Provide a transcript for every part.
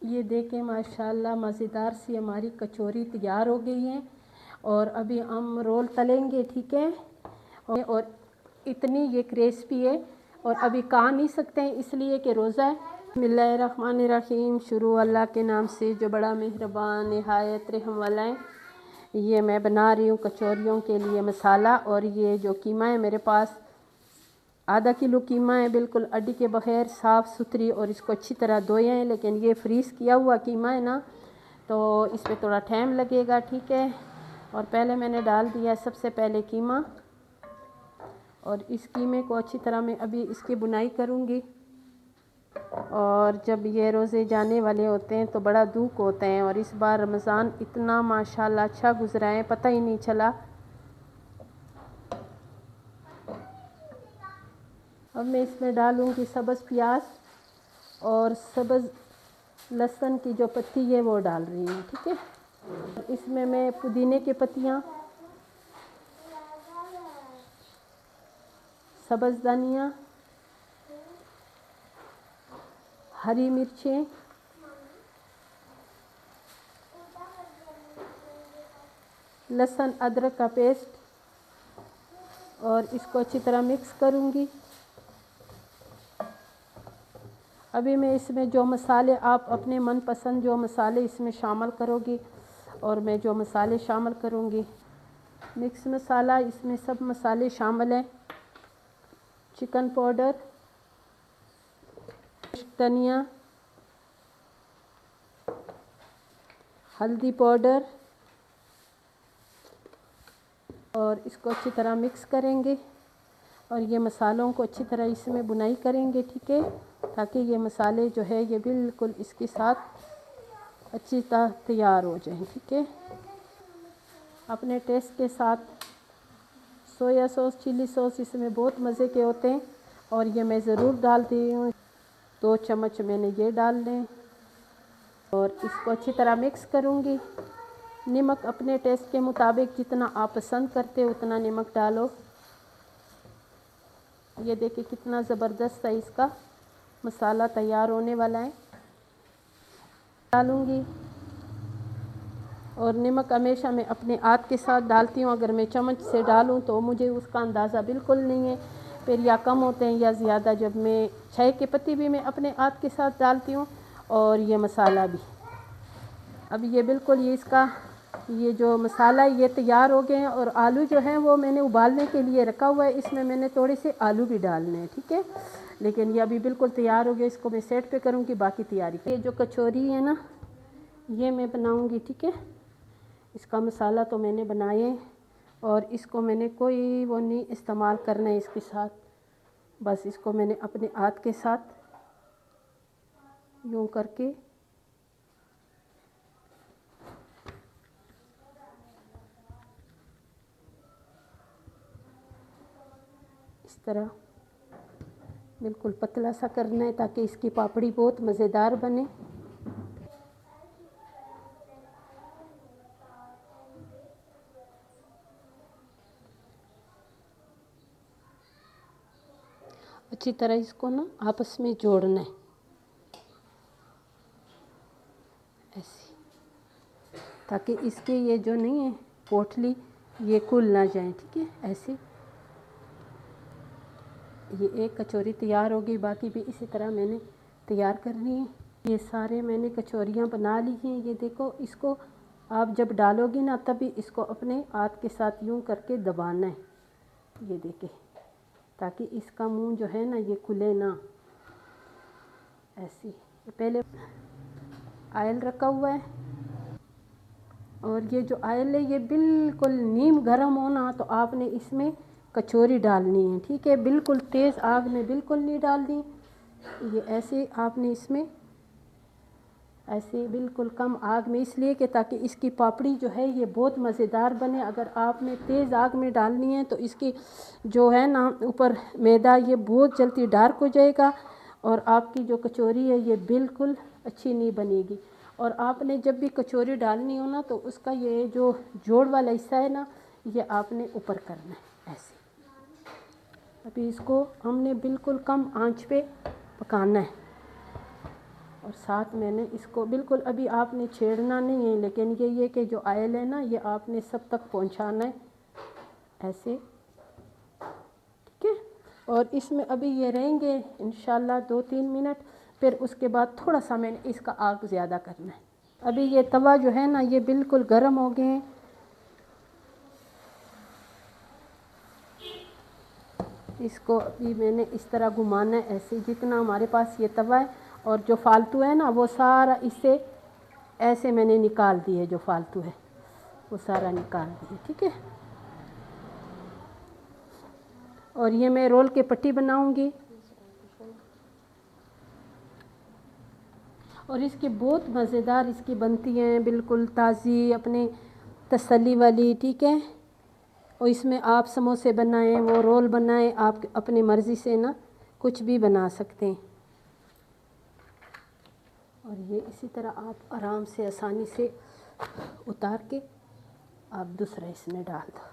ये देखें माशाल्लाह मज़ेदार सी हमारी कचौरी तैयार हो गई है। और अभी हम रोल तलेंगे, ठीक है। और इतनी ये क्रिस्पी है और अभी खा नहीं सकते हैं इसलिए कि रोज़ा है। बिस्मिल्लाहिर्रहमानिर्रहीम। शुरू अल्लाह के नाम से जो बड़ा मेहरबान निहायत रहम वाला है। ये मैं बना रही हूँ कचौरियों के लिए मसाला। और ये जो कीमा है मेरे पास आधा किलो कीमा है, बिल्कुल अड्डी के बगैर साफ़ सुथरी, और इसको अच्छी तरह धोए हैं। लेकिन ये फ्रीज़ किया हुआ कीमा है ना, तो इस पर थोड़ा टाइम लगेगा, ठीक है। और पहले मैंने डाल दिया सबसे पहले कीमा, और इस कीमे को अच्छी तरह मैं अभी इसकी बुनाई करूँगी। और जब ये रोज़े जाने वाले होते हैं तो बड़ा दुख होता है, और इस बार रमज़ान इतना माशाल्लाह अच्छा गुजरा है, पता ही नहीं चला। अब मैं इसमें डालूँगी सब्ज़ प्याज और सब्ज़ लहसुन की जो पत्ती है वो डाल रही हूँ, ठीक है। इसमें मैं पुदीने की पत्तियाँ, सब्ज़ धनिया, हरी मिर्चें, लहसुन अदरक का पेस्ट, और इसको अच्छी तरह मिक्स करूँगी। अभी मैं इसमें जो मसाले, आप अपने मनपसंद जो मसाले इसमें शामिल करोगी, और मैं जो मसाले शामिल करूँगी मिक्स मसाला, इसमें सब मसाले शामिल हैं। चिकन पाउडर, धनिया, हल्दी पाउडर, और इसको अच्छी तरह मिक्स करेंगे। और ये मसालों को अच्छी तरह इसमें बुनाई करेंगे, ठीक है, ताकि ये मसाले जो है ये बिल्कुल इसके साथ अच्छी तरह तैयार हो जाएं, ठीक है। अपने टेस्ट के साथ सोया सॉस, चिली सॉस इसमें बहुत मज़े के होते हैं, और ये मैं ज़रूर डालती हूँ। 2 चम्मच मैंने ये डाल लें, और इसको अच्छी तरह मिक्स करूँगी। नमक अपने टेस्ट के मुताबिक जितना आप पसंद करते हो उतना नमक डालो। ये देखिए कितना ज़बरदस्त है इसका मसाला तैयार होने वाला है। डालूँगी, और नमक हमेशा मैं अपने हाथ के साथ डालती हूँ। अगर मैं चम्मच से डालूँ तो मुझे उसका अंदाज़ा बिल्कुल नहीं है, फिर या कम होते हैं या ज़्यादा। जब मैं चाय की पत्ती भी मैं अपने हाथ के साथ डालती हूँ, और ये मसाला भी। अब ये बिल्कुल ये इसका ये जो मसाला ये तैयार हो गए हैं। और आलू जो है वो मैंने उबालने के लिए रखा हुआ है, इसमें मैंने थोड़े से आलू भी डालने हैं, ठीक है। लेकिन ये अभी बिल्कुल तैयार हो गया, इसको मैं सेट पे करूँगी, बाकी तैयारी। ये जो कचौरी है ना, ये मैं बनाऊँगी, ठीक है। इसका मसाला तो मैंने बनाए, और इसको मैंने कोई वो नहीं इस्तेमाल करना है इसके साथ। बस इसको मैंने अपने हाथ के साथ यूँ करके इस तरह बिल्कुल पतला सा करना है, ताकि इसकी पापड़ी बहुत मज़ेदार बने। अच्छी तरह इसको ना आपस में जोड़ना है, ऐसे, ताकि इसके ये जो नहीं है पोटली ये खुल ना जाए, ठीक है। ऐसे ये एक कचौरी तैयार होगी, बाकी भी इसी तरह मैंने तैयार करनी है। ये सारे मैंने कचौरियाँ बना ली हैं। ये देखो, इसको आप जब डालोगी ना तभी इसको अपने हाथ के साथ यूँ करके दबाना है, ये देखें, ताकि इसका मुंह जो है ना ये खुले ना। ऐसे पहले ऑयल रखा हुआ है, और ये जो ऑयल है ये बिल्कुल नीम गर्म होना, तो आपने इसमें कचौरी डालनी है, ठीक है। बिल्कुल तेज़ आग में बिल्कुल नहीं डालनी। ये ऐसे आपने इसमें ऐसे बिल्कुल कम आग में, इसलिए कि ताकि इसकी पापड़ी जो है ये बहुत मज़ेदार बने। अगर आपने तेज़ आग में डालनी है तो इसकी जो है ना ऊपर मैदा ये बहुत जल्दी डार्क हो जाएगा, और आपकी जो कचौरी है ये बिल्कुल अच्छी नहीं बनेगी। और आपने जब भी कचौरी डालनी हो ना तो उसका ये जो जोड़ वाला हिस्सा है ना ये आपने ऊपर करना है, ऐसे। अभी इसको हमने बिल्कुल कम आंच पे पकाना है। और साथ मैंने इसको बिल्कुल अभी आपने छेड़ना नहीं है, लेकिन ये कि जो ऑयल है ना ये आपने सब तक पहुंचाना है ऐसे, ठीक है। और इसमें अभी ये रहेंगे इंशाल्लाह 2-3 मिनट, फिर उसके बाद थोड़ा सा मैंने इसका आग ज़्यादा करना है। अभी ये तवा जो है ना ये बिल्कुल गर्म हो गए हैं। इसको अभी मैंने इस तरह घुमाना है ऐसे, जितना हमारे पास ये तवा है, और जो फालतू है ना वो सारा इससे ऐसे मैंने निकाल दिए, जो फालतू है वो सारा निकाल दिए, ठीक है। और ये मैं रोल की पट्टी बनाऊंगी, और इसकी बहुत मज़ेदार इसकी बनती हैं, बिल्कुल ताज़ी अपने तसल्ली वाली, ठीक है। और इसमें आप समोसे बनाएं, वो रोल बनाएं, आप अपनी मर्ज़ी से ना कुछ भी बना सकते हैं। और ये इसी तरह आप आराम से आसानी से उतार के आप दूसरा इसमें डाल दो।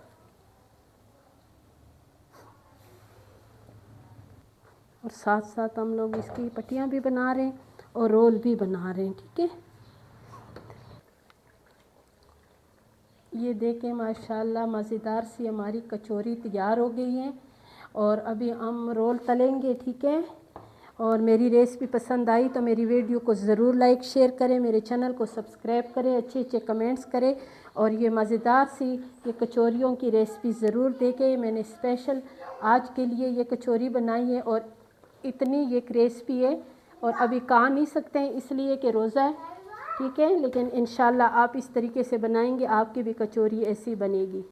और साथ साथ हम लोग इसकी पट्टियाँ भी बना रहे हैं और रोल भी बना रहे हैं, ठीक है। ये देखें माशाल्लाह मज़ेदार सी हमारी कचौरी तैयार हो गई है, और अभी हम रोल तलेंगे, ठीक है। और मेरी रेसिपी पसंद आई तो मेरी वीडियो को ज़रूर लाइक शेयर करें, मेरे चैनल को सब्सक्राइब करें, अच्छे अच्छे कमेंट्स करें, और ये मज़ेदार सी ये कचौरियों की रेसिपी ज़रूर देखें। मैंने स्पेशल आज के लिए ये कचौरी बनाई है, और इतनी ये क्रिस्पी है, और अभी खा नहीं सकते हैं इसलिए कि रोज़ा है, ठीक है। लेकिन इंशाल्लाह आप इस तरीके से बनाएंगे आपकी भी कचौरी ऐसी बनेगी।